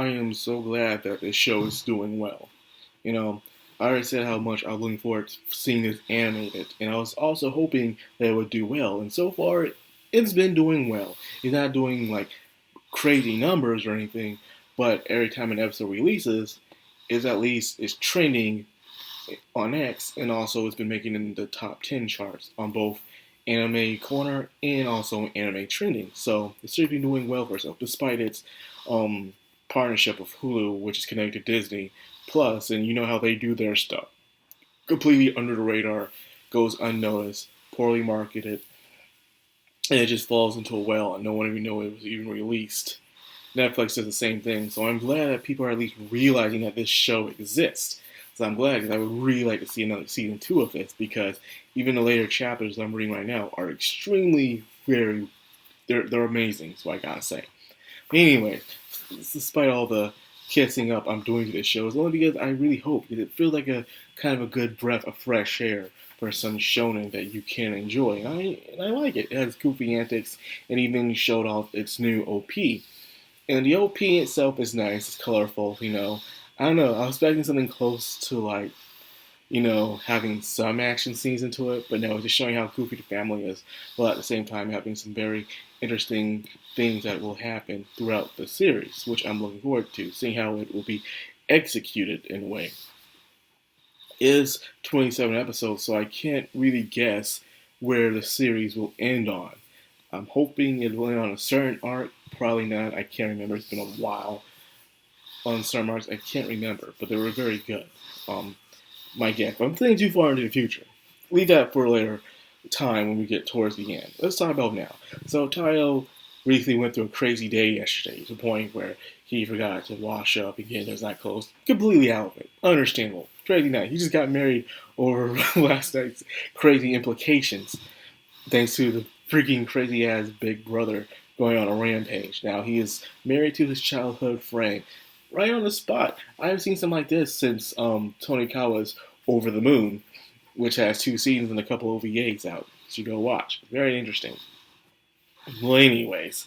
I am so glad that this show is doing well. You know, I already said how much I was looking forward to seeing this animated, and I was also hoping that it would do well. And so far, it's been doing well. It's not doing like crazy numbers or anything, but every time an episode releases, it's trending on X, and also it's been making in the top 10 charts on both Anime Corner and also Anime Trending. So it's certainly doing well for itself, despite its um, partnership with Hulu, which is connected to Disney Plus, and you know how they do their stuff. Completely under the radar, goes unnoticed, poorly marketed, and it just falls into a well, and no one even knows it was even released. Netflix does the same thing, so I'm glad that people are at least realizing that this show exists. So I'm glad, because I would really like to see another season 2 of this, because even the later chapters I'm reading right now are extremely they're amazing, so I gotta say. But anyway, despite all the kissing up I'm doing to this show, it's only because I really hope, because it feels like a kind of a good breath of fresh air for some shonen that you can enjoy. And I like it. It has goofy antics, and even showed off its new OP. And the OP itself is nice. It's colorful, you know. I don't know. I was expecting something close to like, having some action scenes into it, but no, it's just showing how goofy the family is, while at the same time having some very interesting things that will happen throughout the series, which I'm looking forward to, seeing how it will be executed in a way. It is 27 episodes, so I can't really guess where the series will end on. I'm hoping it will end on a certain arc. Probably not. I can't remember. It's been a while. On certain arcs, I can't remember, but they were very good. Um, my guess. But I'm thinking too far into the future. Leave that for a later time when we get towards the end. Let's talk about now. So Tayo briefly went through a crazy day yesterday to the point where he forgot to wash up and get his night clothes completely out of it. Understandable. Crazy night. He just got married over last night's crazy implications, thanks to the freaking crazy ass big brother going on a rampage. Now he is married to his childhood friend, right on the spot. I haven't seen something like this since Tonikawa's Over the Moon, which has 2 seasons and a couple of OVAs out. So you go watch. Very interesting. Well, anyways,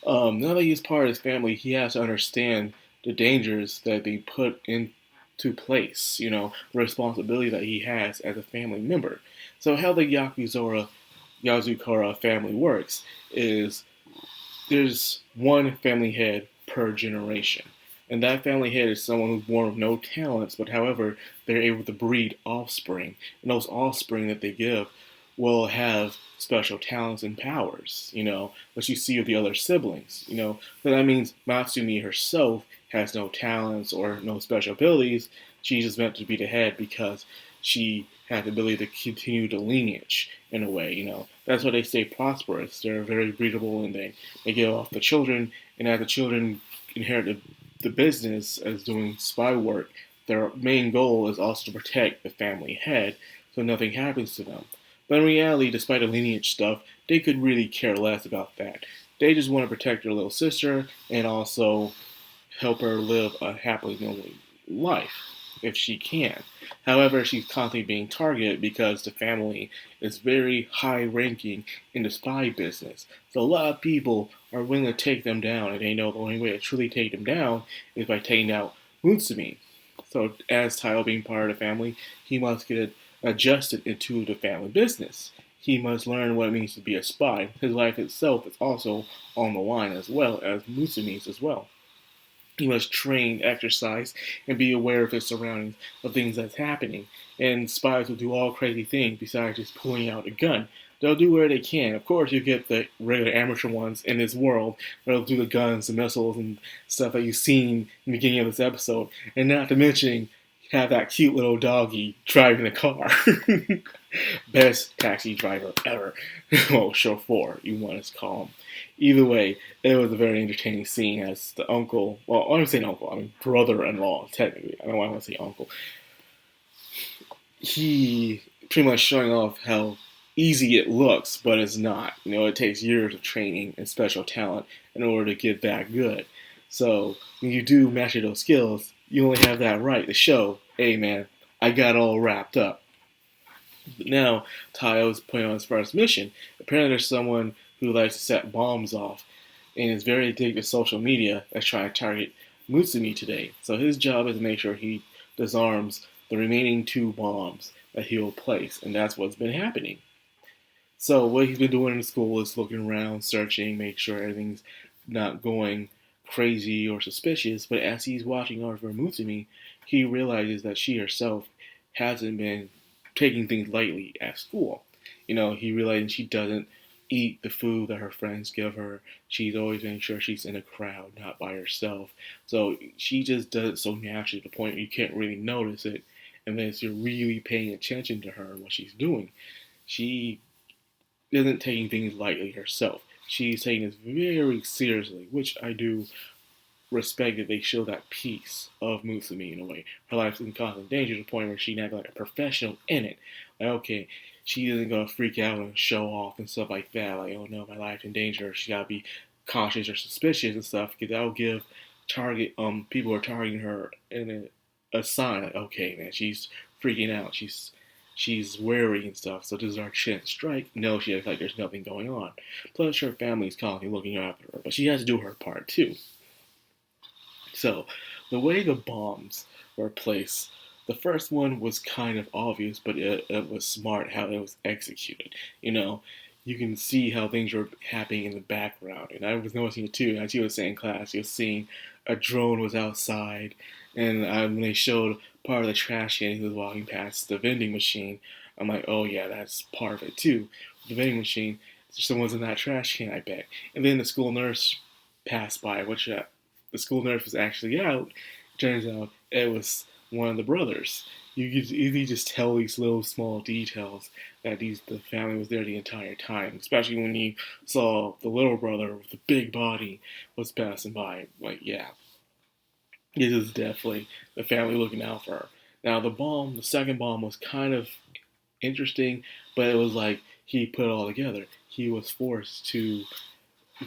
now that he's part of his family, he has to understand the dangers that they put into place. The responsibility that he has as a family member. So how the Yozakura family works is there's one family head per generation. And that family head is someone who's born with no talents, but however, they're able to breed offspring. And those offspring that they give will have special talents and powers, what you see with the other siblings. So that means Matsumi herself has no talents or no special abilities. She's just meant to be the head because she had the ability to continue the lineage in a way. That's why they stay prosperous. They're very breedable, and they give off the children, and as the children inherit the business as doing spy work, their main goal is also to protect the family head so nothing happens to them. But in reality, despite the lineage stuff, they could really care less about that. They just want to protect their little sister and also help her live a happily normal life if she can. However, she's constantly being targeted because the family is very high ranking in the spy business. So a lot of people are willing to take them down, and they know the only way to truly take them down is by taking out Mutsumi. So as Tyle being part of the family, he must get adjusted into the family business. He must learn what it means to be a spy. His life itself is also on the line as well as Mutsumi's as well. He must train, exercise, and be aware of his surroundings, of things that's happening. And spies will do all crazy things besides just pulling out a gun. They'll do where they can. Of course, you get the regular amateur ones in this world. They'll do the guns, the missiles, and stuff that you've seen in the beginning of this episode. And not to mention, have that cute little doggy driving the car. Best taxi driver ever. Well, chauffeur, you want to call him. Either way, it was a very entertaining scene as the uncle, well, I'm saying uncle, I mean brother-in-law, technically. I don't want to say uncle. He pretty much showing off how easy it looks, but it's not. It takes years of training and special talent in order to get that good. So when you do master those skills, you only have that right to show, hey man, I got all wrapped up. But now, Tayo is putting on his first mission. Apparently there's someone who likes to set bombs off and is very addicted to social media that's trying to target Mutsumi today. So his job is to make sure he disarms the remaining 2 bombs that he will place, and that's what's been happening. So what he's been doing in school is looking around, searching, make sure everything's not going crazy or suspicious. But as he's watching over Mutsumi, he realizes that she herself hasn't been taking things lightly at school. He realizes she doesn't eat the food that her friends give her. She's always making sure she's in a crowd, not by herself. So she just does it so naturally to the point where you can't really notice it unless you're really paying attention to her and what she's doing. She isn't taking things lightly herself. She's taking this very seriously, which I do respect that they show that piece of Mutsumi in a way. Her life's in constant danger to the point where she's not like a professional in it. Like, okay, she isn't gonna freak out and show off and stuff like that. Like, oh no, my life's in danger. She gotta be cautious or suspicious and stuff because that'll give people who are targeting her in a sign like, okay, man, she's freaking out. She's wary and stuff, so this is our chance to strike. No, she acts like there's nothing going on. Plus, her family's constantly looking after her, but she has to do her part too. So, the way the bombs were placed, the first one was kind of obvious, but it was smart how it was executed. You can see how things were happening in the background, and I was noticing it too. As you were saying in class, you were seeing a drone was outside, and when they showed part of the trash can, he was walking past the vending machine. I'm like, oh yeah, that's part of it too. The vending machine, someone's in that trash can, I bet. And then the school nurse passed by, which the school nurse was actually out. Turns out it was one of the brothers. You could easily just tell these little small details that the family was there the entire time, especially when you saw the little brother with the big body was passing by. Like, yeah, this is definitely the family looking out for her. Now, the second bomb was kind of interesting, but it was like he put it all together. He was forced to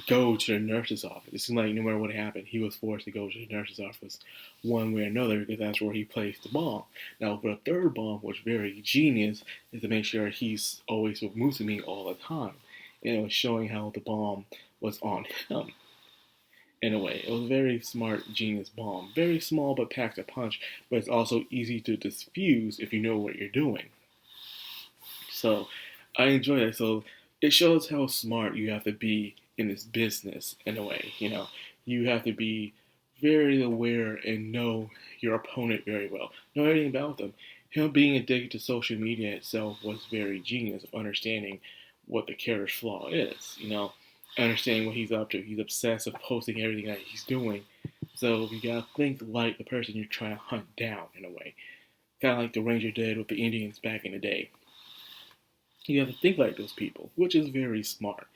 go to the nurse's office. It seemed like no matter what happened, he was forced to go to the nurse's office one way or another because that's where he placed the bomb. Now, for the third bomb, which very genius, is to make sure he's always with Mutsumi all the time. And it was showing how the bomb was on him. In a way, it was a very smart, genius bomb. Very small but packed a punch, but it's also easy to diffuse if you know what you're doing. So, I enjoy that. So, it shows how smart you have to be in this business in a way. You have to be very aware and know your opponent very well, know everything about them. Him being addicted to social media itself was very genius of understanding what the character's flaw is. Understanding what he's up to. He's obsessed with posting everything that he's doing. So you gotta think like the person you're trying to hunt down in a way, kind of like the Ranger did with the Indians back in the day. You have to think like those people, which is very smart.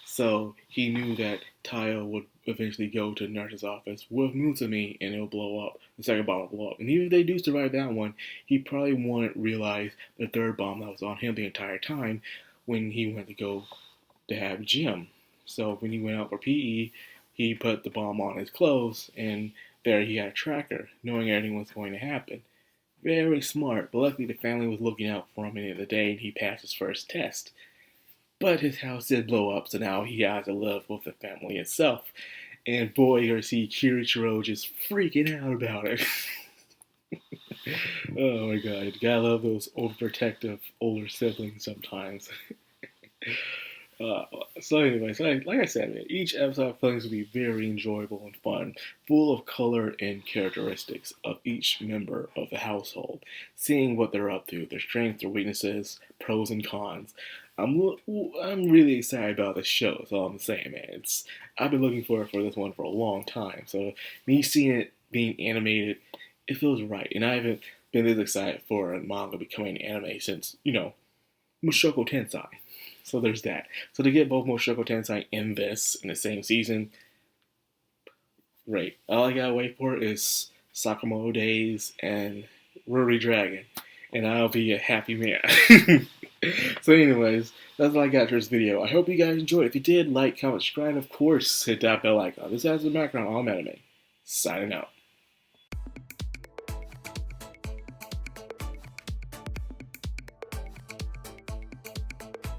So he knew that Tayo would eventually go to the nurse's office with Mutsumi and it'll blow up. The second bomb will blow up. And even if they do survive that one, he probably wouldn't realize the third bomb that was on him the entire time when he went to go to have gym. So when he went out for PE, he put the bomb on his clothes and there he had a tracker, knowing everything was going to happen. Very smart, but luckily the family was looking out for him at the end of the day and he passed his first test. But his house did blow up, so now he has to live with the family itself. And boy, you see Kirichiro just freaking out about it. Oh my god, you gotta love those overprotective older siblings sometimes. So anyways, like I said, man, each episode of Feelings will be very enjoyable and fun, full of color and characteristics of each member of the household, seeing what they're up to, their strengths, their weaknesses, pros and cons. I'm really excited about this show. That's all I'm saying, man. I've been looking for this one for a long time. So me seeing it being animated, it feels right. And I haven't been this excited for a manga becoming anime since Mushoku Tensei. So there's that. So to get both Mushoku Tensei and this in the same season, great. All I gotta wait for is Sakamoto Days and Ruri Dragon, and I'll be a happy man. So anyways, that's all I got for this video. I hope you guys enjoyed. If you did, like, comment, subscribe, and of course, hit that bell icon. This has been Madcrownxox, all anime. Signing out.